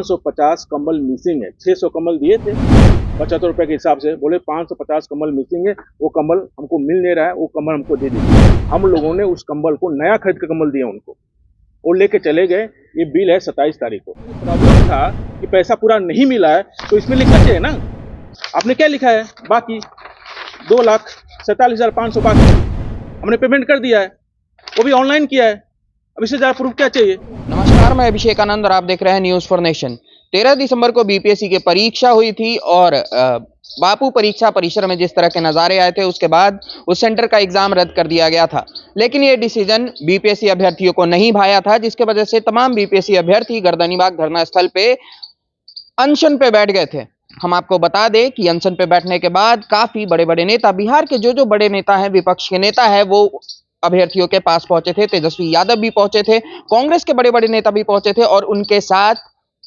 550 कंबल मिसिंग है। 600 कंबल दिए थे 75 रुपए के हिसाब से, बोले 550 कंबल मिसिंग है, वो कंबल हमको मिल नहीं रहा है, वो कंबल हमको दे दीजिए। हम लोगों ने उस कंबल को नया खरीद के कंबल दिया उनको, वो लेके चले गए। ये बिल है 27 तारीख को। प्रॉब्लम था कि पैसा पूरा नहीं मिला है, तो इसमें लिखना चाहिए ना। आपने क्या लिखा है? बाकी 2,47,500 बाकी हमने पेमेंट कर दिया है, वो भी ऑनलाइन किया है। अब इससे ज़्यादा प्रूफ क्या चाहिए? नमस्कार, मैं अभिषेक आनंद और आप देख रहे हैं न्यूज फॉर नेशन। 13 दिसंबर को बीपीएससी की परीक्षा हुई थी और बापू परीक्षा परिसर में जिस तरह के नज़ारे आए थे, उसके बाद उस सेंटर का एग्जाम रद्द कर दिया गया था। लेकिन ये डिसीजन बीपीएससी अभ्यर्थियों को नहीं भाया था, जिसके वजह से तमाम बीपीएससी अभ्यर्थी गर्दनीबाग धरना स्थल पे अनशन पे बैठ गए थे। हम आपको बता दें कि अनशन पे बैठने के बाद काफी बड़े बड़े नेता, बिहार के जो बड़े नेता हैं, विपक्ष के नेता हैं, वो अभ्यर्थियों के पास पहुंचे थे। तेजस्वी यादव भी पहुंचे थे, कांग्रेस के बड़े बड़े नेता भी पहुंचे थे और उनके साथ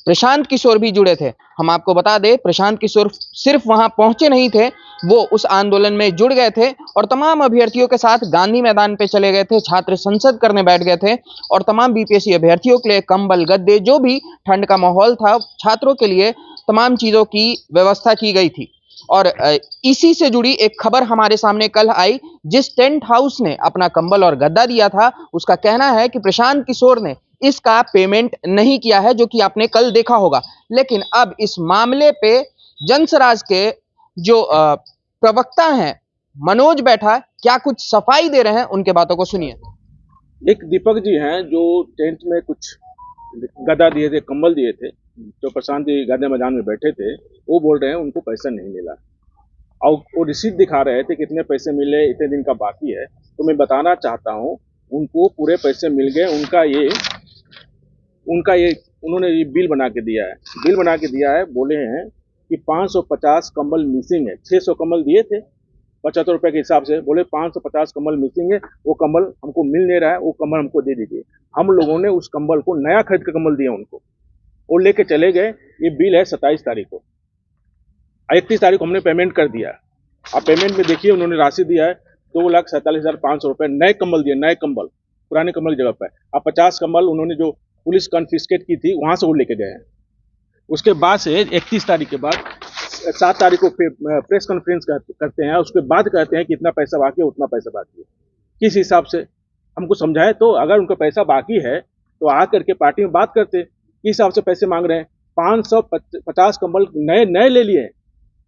प्रशांत किशोर भी जुड़े थे। हम आपको बता दें, प्रशांत किशोर सिर्फ वहां पहुंचे नहीं थे, वो उस आंदोलन में जुड़ गए थे और तमाम अभ्यर्थियों के साथ गांधी मैदान पे चले गए थे, छात्र संसद करने बैठ गए थे और तमाम बीपीएससी अभ्यर्थियों के लिए कंबल, गद्दे, जो भी ठंड का माहौल था, छात्रों के लिए तमाम चीजों की व्यवस्था की गई थी। और इसी से जुड़ी एक खबर हमारे सामने कल आई। जिस टेंट हाउस ने अपना कंबल और गद्दा दिया था, उसका कहना है कि प्रशांत किशोर ने इसका पेमेंट नहीं किया है, जो कि आपने कल देखा होगा। लेकिन अब इस मामले पे जनसराज के जो प्रवक्ता हैं मनोज बैठा, क्या कुछ सफाई दे रहे हैं, उनके बातों को सुनिए। एक दीपक जी हैं जो टेंट में कुछ गद्दा दिए थे, कंबल दिए थे, जो प्रशांत जी गांधी मैदान में बैठे थे, वो बोल रहे हैं उनको पैसा नहीं मिला और वो रिसीट दिखा रहे थे कितने पैसे मिले, इतने दिन का बाकी है। तो मैं बताना चाहता हूँ उनको पूरे पैसे मिल गए। उनका ये उन्होंने ये बिल बना के दिया है। बोले हैं कि 550 कंबल मिसिंग है। 600 कंबल दिए थे 75 रुपए के हिसाब से, बोले 550 कंबल मिसिंग है, वो कंबल हमको मिल नहीं रहा है, वो कंबल हमको दे दीजिए। हम लोगों ने उस कंबल को नया खरीद के कंबल दिया उनको, वो लेके चले गए। ये बिल है 27 तारीख को। 31 तारीख को हमने पेमेंट कर दिया। आप पेमेंट में देखिए, उन्होंने राशि दिया है 2,47,500 रुपए। नए कंबल दिए, नए कंबल, पुराने कंबल की जगह पर। अब 50 कंबल उन्होंने जो पुलिस कन्फिस्केट की थी, वहां से वो लेके गए हैं। उसके बाद से 31 तारीख के बाद 7 तारीख को प्रेस कॉन्फ्रेंस करते हैं। उसके बाद कहते हैं कि इतना पैसा बाकी है, उतना पैसा बाकी है। किस हिसाब से हमको समझाए तो। अगर उनका पैसा बाकी है तो आकर के पार्टी में बात करते। किस हिसाब से पैसे मांग रहे हैं? 550 कंबल नए ले लिए,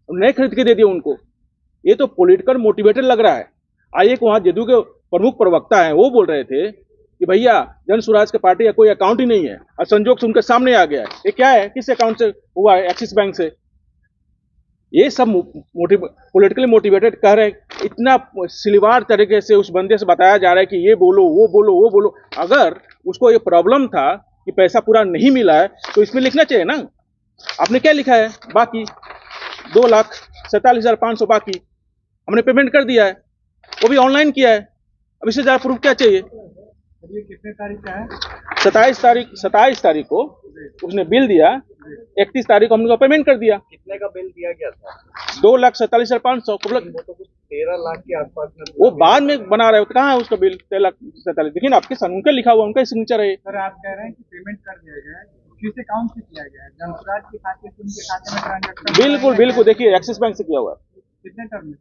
नए खरीद के दे दिए उनको। ये तो पॉलिटिकल मोटिवेटेड लग रहा है। आइए वहां जेडीयू के प्रमुख प्रवक्ता हैं, वो बोल रहे थे कि भैया जन स्वराज की पार्टी का कोई अकाउंट ही नहीं है, और संजोग से उनके सामने आ गया है। ये क्या है? किस अकाउंट से हुआ है? एक्सिस बैंक से। ये सब पॉलिटिकली मोटिवेटेड कह रहे हैं। इतना सिलवार तरीके से उस बंदे से बताया जा रहा है कि ये बोलो, वो बोलो, वो बोलो। अगर उसको ये प्रॉब्लम था कि पैसा पूरा नहीं मिला है, तो इसमें लिखना चाहिए ना। आपने क्या लिखा है? बाकी 2,47,500 बाकी हमने पेमेंट कर दिया है, वो भी ऑनलाइन किया है। अब इससे ज़्यादा प्रूफ क्या चाहिए? ये कितने तारीख का है? 27 तारीख को उसने बिल दिया। 31 तारीख को हमने पेमेंट कर दिया। कितने का बिल दिया गया था? 2,47,500। 13 लाख के आसपास में। वो बाद में बना रहे हो, कहाँ है उसका बिल? 13,47,000। लेकिन आपके उनका लिखा हुआ, उनका सिग्नेचर है। सर आप कह रहे हैं कि पेमेंट कर दिया गया है, किस अकाउंट से किया गया है? जनसुराज के खाते से उनके खाते में ट्रांजैक्शन? बिल्कुल देखिए, एक्सिस बैंक से किया हुआ है। कितने टर्म में?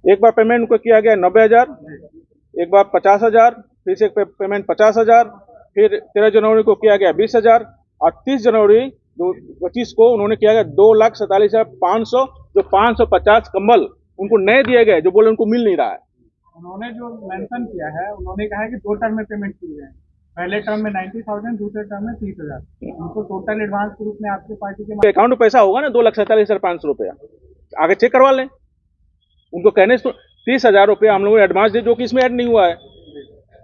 एक बार पेमेंट उनको किया गया 90,000, एक बार 50,000, फिर से पेमेंट 50,000, फिर 13 जनवरी को किया गया 20,000 और 30 जनवरी 2025 को उन्होंने किया गया 2,47,500। जो 550 कंबल उनको नए दिए गए, जो बोले उनको मिल नहीं रहा है। उन्होंने जो मेंशन किया है, उन्होंने कहा है कि 2 टर्म में पेमेंट की है। पहले टर्म में 90,000, दूसरे टर्म में 30,000। उनको टोटल एडवांस के रूप में आपके पार्टी के अकाउंट में पैसा होगा ना 2,47,500 रुपया। आगे चेक करवा लें। उनको कहने से 30,000 रुपया हम लोगों ने एडवांस दे, जो कि इसमें ऐड नहीं हुआ है।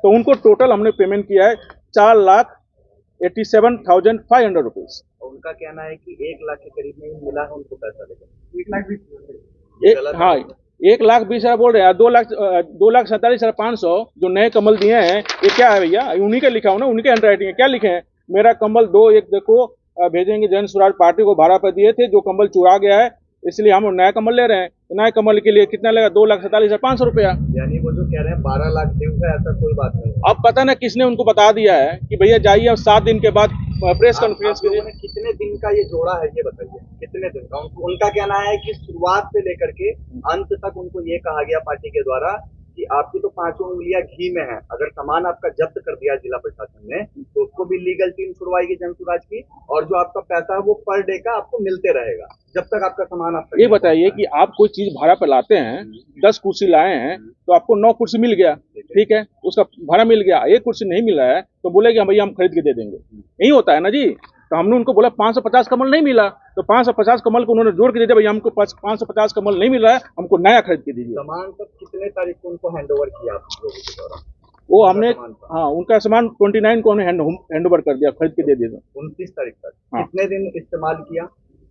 तो उनको टोटल हमने पेमेंट किया है 4,87,500 रुपीज। उनका कहना है कि 1 लाख के करीब में मिला है उनको पैसा, लेकिन 1,20,000। हाँ, 1,20,000 बोल रहे हैं। 2,47,500 जो नए कंबल दिए हैं, ये क्या है भैया? उन्हीं का लिखा हो ना, उनके हैंड राइटिंग है। क्या लिखे हैं? मेरा कंबल 2 एक देखो भेजेंगे, जन स्वराज पार्टी को भाड़ा पर दिए थे, जो कंबल चुरा गया है, इसलिए हम नया कंबल ले रहे हैं। तो नए कंबल के लिए कितना लगेगा? 2,47,500 रुपया। यानी वो जो कह रहे हैं 12 लाख ड्यू है, ऐसा कोई बात नहीं। अब पता ना किसने उनको बता दिया है कि भैया जाइए, अब 7 दिन के बाद प्रेस कॉन्फ्रेंस आप लोगों ने कितने दिन का ये जोड़ा है, ये बताइए कितने दिन का? उनका कहना है कि शुरुआत से लेकर के अंत तक उनको ये कहा गया पार्टी के द्वारा कि आपकी तो 5 उंगलियां घी में है, अगर सामान आपका जब्त कर दिया जिला प्रशासन ने तो उसको भी लीगल टीम छुड़वाएगी जनसुराज की, और जो आपका पैसा है वो पर डे का आपको मिलते रहेगा जब तक आपका सामान आपका। ये बताइए कि आप कोई चीज भाड़ा पे लाते हैं, 10 कुर्सी लाए हैं तो आपको 9 कुर्सी मिल गया, ठीक है, उसका भाड़ा मिल गया, एक कुर्सी नहीं मिला है तो बोलेगे हम भैया हम खरीद के दे देंगे। यही होता है ना जी। तो हमने उनको बोला 550 कमल नहीं मिला तो 550 कमल को उन्होंने जोड़ के दे दिया, भैया हमको 550 कमल नहीं मिल रहा है, हमको नया खरीद के दीजिए। सामान तब कितने तारीख को उनको हैंड ओवर किया आप लोगों के द्वारा? वो हमने, हाँ, उनका सामान 29 को हमने हैंड ओवर कर दिया, खरीद के दे दिया। 29 तारीख तक। हाँ। कितने दिन इस्तेमाल किया?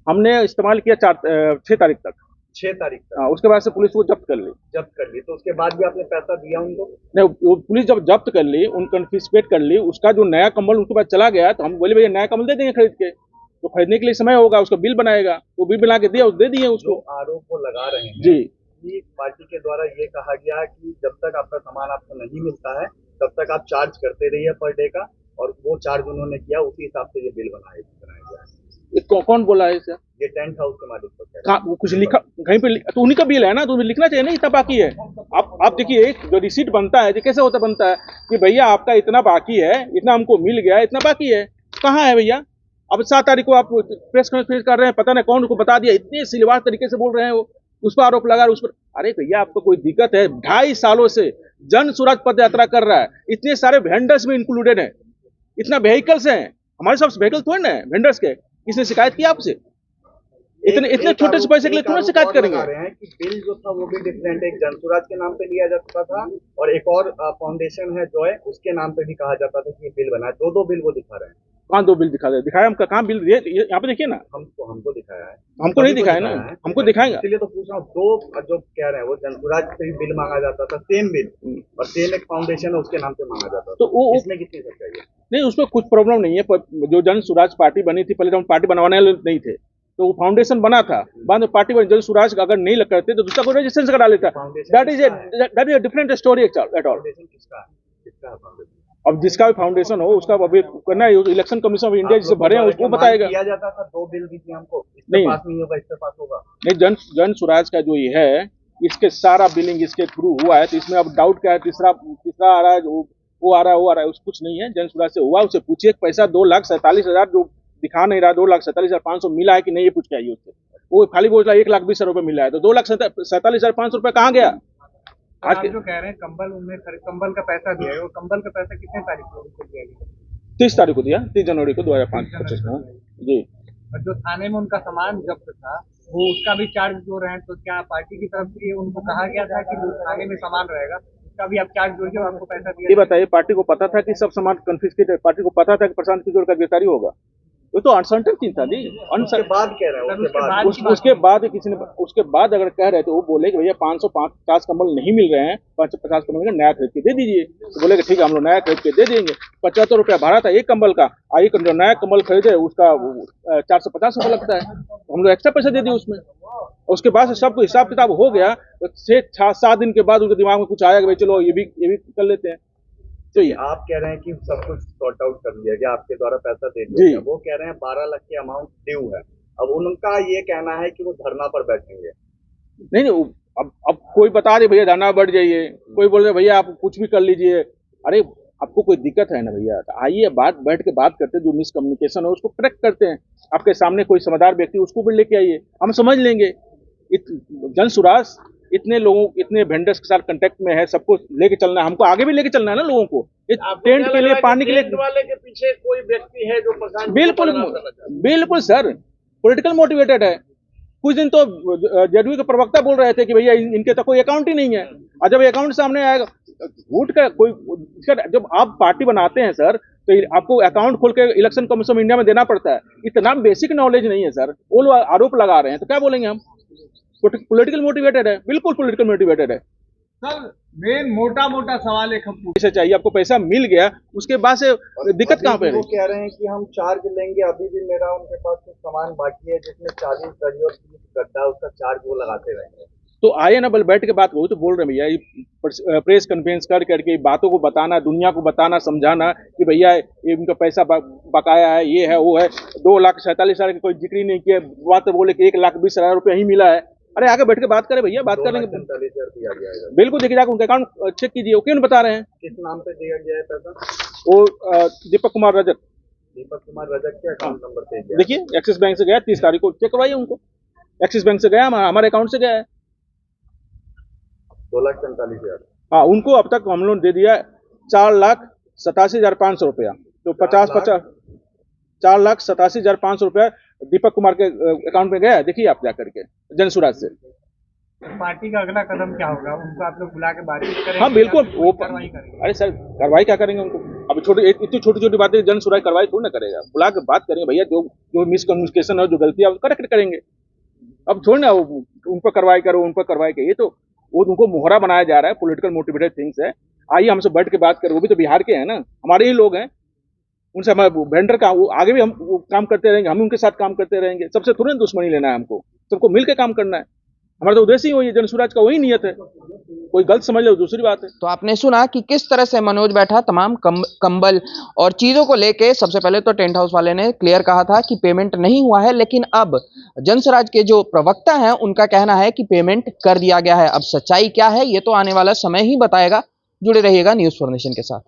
हमने इस्तेमाल किया 6 तारीख तक। 6 तारीख तक। हाँ, उसके बाद से पुलिस को जब्त कर ली। तो उसके बाद भी आपने पैसा दिया उनको? नहीं, वो पुलिस जब जब्त कर ली, उन कन्फिस्केट कर ली, उसका जो नया कम्बल उसके बाद चला गया तो हम बोले भैया नया कम्बल दे देंगे खरीद के, तो खरीदने के लिए समय होगा, उसका बिल बनाएगा, वो बिल बना के दिया, दे दिए उसको। आरोप वो लगा रहे हैं जी कि पार्टी के द्वारा ये कहा गया कि जब तक आपका सामान आपको नहीं मिलता है तब तक आप चार्ज करते रहिए पर डे का, और वो चार्ज उन्होंने किया उसी हिसाब से ये बिल बनाया गया है। कौन बोला है सर? ये टेंट हाउस के मालिक को कह वो कुछ लिखा कहीं पे, तो उन्हीं का बिल है ना, तो उन्हें लिखना चाहिए ना इतना बाकी है। आप देखिए, एक जो रिसीट बनता है, कैसे होता बनता है कि भैया आपका इतना बाकी है, इतना हमको मिल गया, इतना बाकी है, कहाँ है भैया? अब 7 तारीख को आप प्रेस कॉन्फ्रेंस कर रहे हैं, पता नहीं कौन को बता दिया, इतने सिलवार तरीके से बोल रहे हैं, वो उस पर आरोप लगा, उस पर। अरे भैया आपको कोई दिक्कत है? 2.5 सालों से जन सुराज पद यात्रा कर रहा है, इतने सारे वेंडर्स में इंक्लूडेड है, इतना व्हीकल्स हैं हमारे, सब व्हीकल थोड़े ना वेंडर्स के। किसने शिकायत की आपसे? इतने छोटे से पैसे के लिए क्यों शिकायत करेंगे? रहे हैं कि बिल जो था वो भी डिफरेंट, एक जनसुराज के नाम पे लिया जाता था और एक और फाउंडेशन है जॉय, उसके नाम पे भी कहा जाता था कि ये बिल बना है। दो बिल वो दिखा रहे हैं। कहाँ 2 बिल दिखाया? हम कहाँ बिल? यहाँ पे देखिए ना, हमको दिखाया है। हमको नहीं दिखाया ना, हमको दिखाएंगे। इसलिए तो पूछ रहा हूँ, 2 जो कह रहे हैं वो जनसुराज से भी बिल मांगा जाता था, सेम बिल, और सेम एक फाउंडेशन है उसके नाम पे मांगा जाता था। तो वो इसमें कितनी सच्चाई है? नहीं, उसमें कुछ प्रॉब्लम नहीं है। जो जन सुराज पार्टी बनी थी, पहले तो हम पार्टी बनवाने वाले नहीं थे, तो वो फाउंडेशन बना था, बाद में पार्टी बनी। जन सुराज अगर नहीं लग करते तो दूसरा कोई रजिस्ट्रेशन करा लेता। That is a different story at all. किसका है फाउंडेशन? अब जिसका भी फाउंडेशन हो उसका अभी करना है, इलेक्शन कमीशन ऑफ इंडिया जिसे भरे हैं उसको बताएगा। किया जाता था 2 बिल भी थी हमको, नहीं पास नहीं होगा, इससे पास होगा नहीं। जन सुराज का जो ये है, इसके सारा बिलिंग इसके थ्रू हुआ है, तो इसमें अब डाउट क्या है? तीसरा आ रहा है, वो आ रहा है, कुछ नहीं है। जन सुराज से हुआ, उसे पूछिए पैसा 2,47,000 जो दिखा नहीं रहा, 2,47,500 मिला है कि नहीं, ये पूछ के आइए उससे। वो खाली बोल रहा है 1,20,000 रुपए मिला है, तो 2,47,500 रुपए कहाँ गया? आज जो कह रहे हैं कंबल उनने कंबल का पैसा दिया है, वो कंबल का पैसा कितने तारीख को उनको दिया गया? 30 तारीख को दिया, 30 जनवरी को 2025 में। जी। और जो थाने में उनका सामान जब्त था वो उसका भी चार्ज जो रहे हैं, तो क्या पार्टी की तरफ से उनको कहा गया था कि जो थाने में सामान रहेगा उसका भी आप चार्ज जोड़ के आपको पैसा दिया? ये बताइए, पार्टी को पता था कि सब सामान कन्फिस्केटेड? पार्टी को पता था कि प्रशांत किशोर का गिरफ्तारी होगा? वो तो अनसर्टेन चीज था जी। उसके बाद कह रहे हैं, उसके बाद किसी ने, उसके बाद अगर कह रहे थे, वो बोले कि भैया 550 कम्बल नहीं मिल रहे हैं, 550 कम्बल का नया खरीद के दे दीजिए, तो बोले कि ठीक है हम लोग नया खरीद के दे देंगे। 75 रुपया भाड़ा था एक कम्बल का, एक जो नया कम्बल खरीदे उसका 450 रुपया लगता है, तो हम लोग एक्स्ट्रा पैसा दे दिए उसमें। उसके बाद से सब हिसाब किताब हो गया, तो 6-7 दिन के बाद उनके दिमाग में कुछ आया कि भाई चलो ये भी कर लेते हैं। तो ये आप कह रहे हैं कि सब कुछ सॉर्ट आउट कर लिया गया, आपके द्वारा पैसा दे दिया गया। वो कह रहे हैं 12 लाख के अमाउंट ड्यू है। अब उनका ये कहना है कि वो धरना पर बैठेंगे। नहीं, अब कोई बता दे भैया धरना बढ़ जाइए, कोई बोल रहे भैया आप कुछ भी कर लीजिए। अरे आपको कोई दिक्कत है ना भैया, तो आइए बैठ के बात करते हैं, जो मिसकम्युनिकेशन है उसको करेक्ट करते हैं। आपके सामने कोई समझदार व्यक्ति उसको भी लेके आइए, हम समझ लेंगे। जन सुराज इतने लोगों, इतने वेंडर्स के साथ कांटेक्ट में है, सबको लेके चलना है, हमको आगे भी लेके चलना है ना लोगों को। टेंट के लिए, पानी के लिए, वाले के पीछे कोई व्यक्ति है जो बिल्कुल सर पॉलिटिकल मोटिवेटेड है। कुछ दिन तो जेडीयू के प्रवक्ता बोल रहे थे कि भैया इनके तो कोई अकाउंट ही नहीं है, और जब अकाउंट सामने आएगा झूठ का कोई, जब आप पार्टी बनाते हैं सर तो आपको अकाउंट खोल के इलेक्शन कमीशन ऑफ इंडिया में देना पड़ता है। इतना बेसिक नॉलेज नहीं है सर, वो लोग आरोप लगा रहे हैं तो क्या बोलेंगे हम? पॉलिटिकल मोटिवेटेड है, बिल्कुल पॉलिटिकल मोटिवेटेड है सर। मेन मोटा सवाल एक हम पैसा चाहिए, आपको पैसा मिल गया, उसके बाद से दिक्कत कहाँ पे है? वो कह रहे हैं कि हम चार्ज लेंगे, अभी भी मेरा उनके पास कुछ सामान बाकी है जिसमें 40 दरी और 30 गड्ढा, उसका चार्ज वो लगाते रहेंगे। तो आए ना बल बैठ के बात वही तो बोल रहे हैं भैया, ये प्रेस कॉन्फ्रेंस कर करके बातों को बताना, दुनिया को बताना, समझाना कि भैया ये इनका पैसा बकाया है, ये है वो है। 2,47,000 का कोई जिक्र ही नहीं किया, बात तो बोले कि 1,20,000 रुपया ही मिला है। अरे आगे बैठ के बात करें भैया, बात करेंगे। 2,47,000 दिया गया है। बिल्कुल देखिए, जाकर उनका अकाउंट चेक कीजिए, वो क्यों नहीं बता रहे हैं। किस नाम पे दिया गया है पैसा? वो दीपक कुमार रजक, दीपक कुमार रजक के अकाउंट नंबर पे गया। देखिए एक्सिस बैंक से गया 30 तारीख को, चेक करवाइए उनको। एक्सिस बैंक से गया, हमारे अकाउंट से गया है। 2,47,000। हाँ, उनको अब तक हम लोग दे दिया 4,87,500 रुपया। तो 50-50 4,87,500 रुपया दीपक कुमार के अकाउंट में गया है। देखिए आप जाकर के जनसुराज से। पार्टी का अगला कदम क्या होगा? उनको आप लोग बुला के बातचीत करेंगे? हाँ बिल्कुल, या फिर वो कार्रवाई करेंगे? अरे सर कार्रवाई क्या करेंगे उनको? अब इतनी छोटी छोटी बातें जनसुराज कार्रवाई थोड़ी ना करेगा, बुला के बात करेंगे भैया, जो मिसकम्युनिकेशन है, जो गलती है वो करेक्ट करेंगे। अब छोड़ ना उन पर कार्रवाई करो, उन पर कार्रवाई करो, ये तो वो उनको मोहरा बनाया जा रहा है, पॉलिटिकल मोटिवेटेड थिंग्स है। आइए हमसे बैठ के बात करें, वो भी तो बिहार के हैं ना, हमारे ही लोग हैं। उनसे हमारे वेंडर का आगे भी हम काम करते रहेंगे, हम उनके साथ काम करते रहेंगे। सबसे तुरंत दुश्मनी लेना है हमको, सबको मिलकर काम करना है। हमारा तो उद्देश्य ही वही है, जनसुराज का वही नियत है। कोई गलत समझ ले दूसरी बात है। तो आपने सुना कि किस तरह से मनोज बैठा तमाम कंबल और चीजों को लेके। सबसे पहले तो टेंट हाउस वाले ने क्लियर कहा था कि पेमेंट नहीं हुआ है, लेकिन अब जनसुराज के जो प्रवक्ता हैं उनका कहना है कि पेमेंट कर दिया गया है। अब सच्चाई क्या है ये तो आने वाला समय ही बताएगा। जुड़े रहिएगा न्यूज़4नेशन के साथ।